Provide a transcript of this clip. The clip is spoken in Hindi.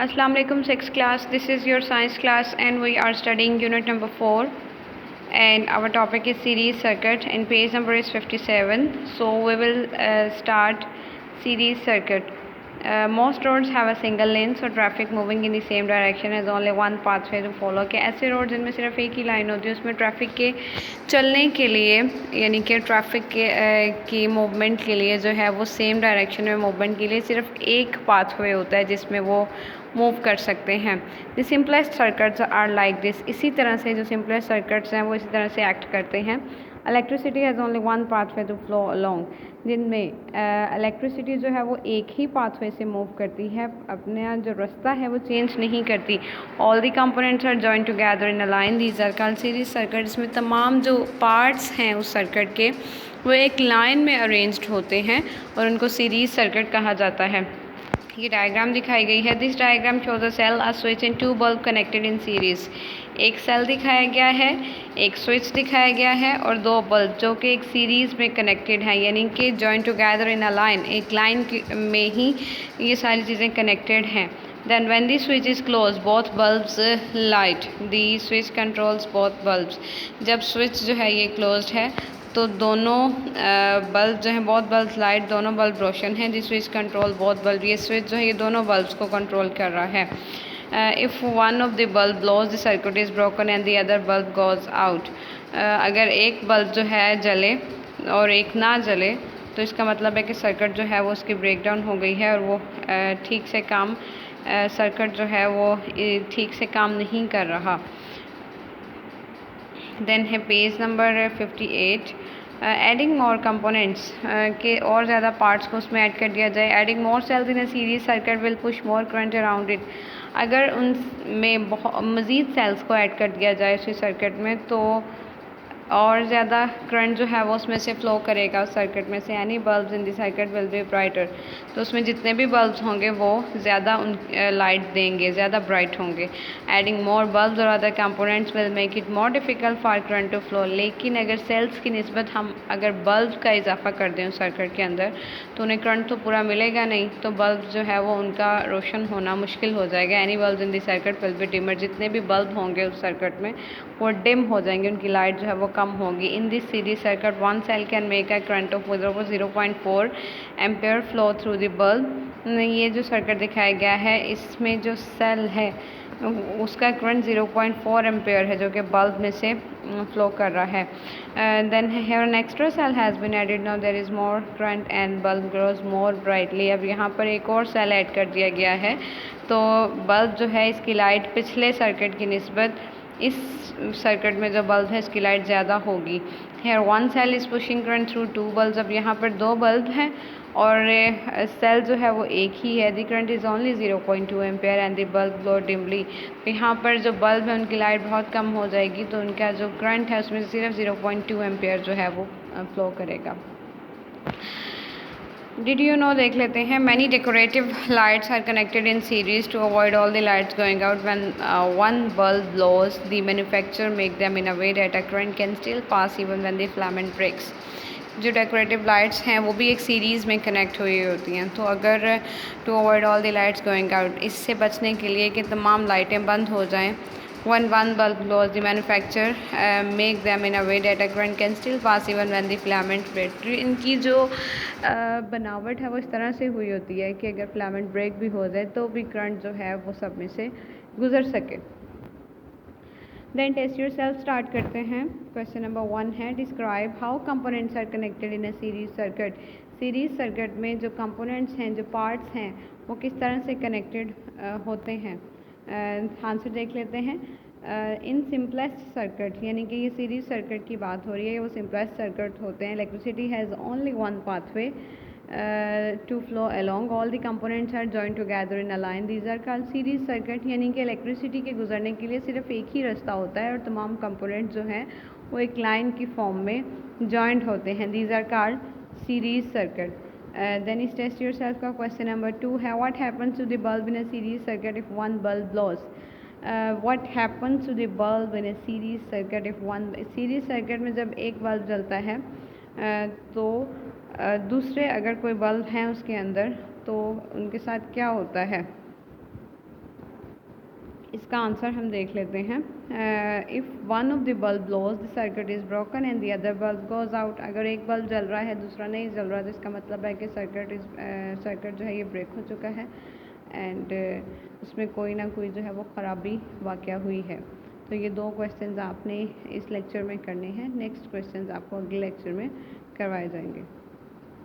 Assalamu alaikum, 6th class. This is your science class and we are studying unit number 4 and our topic is series circuit and page number is 57. So we will start series circuit. Most roads have a single lane, so traffic moving in the same direction has only one pathway to follow. कि ऐसे रोड जिनमें सिर्फ एक ही लाइन होती है उसमें ट्रैफिक के चलने के लिए यानी कि ट्रैफिक की मूवमेंट के लिए जो है वो सेम डायरेक्शन में मूवमेंट के लिए सिर्फ एक पाथवे होता है जिसमें वो मूव कर सकते हैं. The simplest circuits are like this. इसी तरह से जो सिंपलेस्ट सर्किट्स हैं वो इसी तरह से एक्ट करते हैं. Electricity has only one pathway to flow along. जिनमें इलेक्ट्रिसिटी जो है वो एक ही पाथवे से मूव करती है, अपना जो रास्ता है वो चेंज नहीं करती. All the components are join together in a line. These are called series circuit. इसमें तमाम जो पार्ट्स हैं उस सर्किट के वो एक लाइन में अरेंज्ड होते हैं और उनको सीरीज सर्किट कहा जाता है. ये डायग्राम दिखाई गई है. This diagram shows a cell, a switch and two bulb connected in series. एक सेल दिखाया गया है, एक स्विच दिखाया गया है और दो बल्ब जो कि एक सीरीज़ में कनेक्टेड हैं, यानी कि join together in a line. एक लाइन में ही ये सारी चीज़ें कनेक्टेड हैं. Then when the switch is closed, both bulbs light. The switch controls both bulbs. जब स्विच जो है ये क्लोज्ड है तो दोनों बल्ब जो हैं, बहुत बल्ब लाइट, दोनों बल्ब रोशन हैं. दिस स्विच कंट्रोल बहुत बल्ब. ये स्विच जो है ये दोनों बल्ब्स को कंट्रोल कर रहा है. If one of the bulb blows the circuit is broken and the other bulb goes out. अगर एक बल्ब जो है जले और एक ना जले तो इसका मतलब है कि सर्किट जो है वो उसकी ब्रेक डाउन हो गई है और वो ठीक से काम सर्किट जो है वो ठीक से काम नहीं कर रहा. देन है page number 58. Adding more components के और ज़्यादा पार्ट्स को उसमें ऐड कर दिया जाए. Adding more cells in a series circuit will push more current around it. अगर उनमें बहुत मज़ीद सेल्स को ऐड कर दिया जाए उसी सर्किट में तो और ज़्यादा करंट जो है वो उसमें से फ़्लो करेगा उस सर्किट में से. Any bulbs in the circuit will B brighter. तो उसमें जितने भी बल्ब्स होंगे वो ज़्यादा उन लाइट देंगे, ज़्यादा ब्राइट होंगे. एडिंग मोर बल्ब्स और other components will make it more difficult for current to flow. लेकिन अगर सेल्स की निस्बत हम अगर बल्ब का इजाफा कर दें उस सर्किट के अंदर तो उन्हें करंट तो पूरा मिलेगा नहीं, तो बल्ब जो है वो उनका रोशन होना मुश्किल हो जाएगा. Any bulb in the circuit will be dimmer. जितने भी बल्ब होंगे उस सर्किट में वो डिम हो जाएंगे, उनकी लाइट जो है वो कम होगी. In this series circuit one cell can make a current of 0.4 ampere flow through the bulb. ये जो सर्किट दिखाया गया है इसमें जो सेल है उसका करंट 0.4 एम्पेयर है जो कि बल्ब में से फ्लो कर रहा है. Then here an extra cell has been added. Now there is more current and bulb grows more brightly. अब यहाँ पर एक और सेल ऐड कर दिया गया है तो बल्ब जो है इसकी लाइट पिछले सर्किट की निस्बत इस सर्किट में जो बल्ब है इसकी लाइट ज़्यादा होगी. Here one cell is pushing current through two bulb. अब यहाँ पर दो बल्ब हैं और सेल जो है वो एक ही है. The current is only 0.2 ampere and the bulb glow dimly. यहाँ पर जो बल्ब है उनकी लाइट बहुत कम हो जाएगी तो उनका जो करंट है उसमें सिर्फ 0.2 एम्पेयर जो है वो फ्लो करेगा. डिड यू नो देख लेते हैं. Many decorative lights are connected in series to avoid all the lights going out. When one bulb blows the manufacture make them in a way that a current can still pass even when the filament breaks. जो डेकोरेटिव लाइट्स हैं वो भी एक सीरीज़ में कनेक्ट हुई होती हैं. तो अगर to avoid all the lights going out, इससे बचने के लिए कि तमाम लाइटें बंद हो जाएं, when one bulb blows the manufacturer make them in a way that a current can still pass even when the filament break. इनकी जो बनावट है वो इस तरह से हुई होती है कि अगर फिलामेंट ब्रेक भी हो जाए तो भी करंट जो है वो सब में से गुजर सके. Then test yourself start करते हैं. क्वेश्चन नंबर 1 है describe how components are connected in a series circuit. Series circuit में जो कंपोनेंट्स हैं, जो पार्ट्स हैं, वो किस तरह से कनेक्टेड होते हैं. आंसर देख लेते हैं. इन सिंपलेस्ट सर्किट, यानी कि ये सीरीज सर्किट की बात हो रही है, वो सिंपलेस्ट सर्किट होते हैं. Electricity has only one pathway to flow along. All the components are join together in a line. These are called series circuit. यानी कि इलेक्ट्रिसिटी के गुजरने के लिए सिर्फ एक ही रास्ता होता है और तमाम कंपोनेंट जो हैं वो एक लाइन की फॉर्म में जॉइंट होते हैं. These are called series circuit. Then is test yourself का question number 2 है what happens to the bulb in a series circuit if one bulb blows. What happens to the bulb in a series circuit if one series circuit में जब एक बल्ब जलता है तो दूसरे अगर कोई बल्ब हैं उसके अंदर तो उनके साथ क्या होता है. इसका आंसर हम देख लेते हैं। If one of the bulb blows the circuit is broken and the other bulb goes out. अगर एक बल्ब जल रहा है दूसरा नहीं जल रहा, तो इसका मतलब है कि सर्किट जो है ये ब्रेक हो चुका है एंड उसमें कोई ना कोई जो है वो ख़राबी वाक़या हुई है। तो ये 2 क्वेश्चंस आपने इस लेक्चर में करने हैं। नेक्स्ट क्वेश्चंस आपको अगले लेक्चर में करवाए जाएंगे।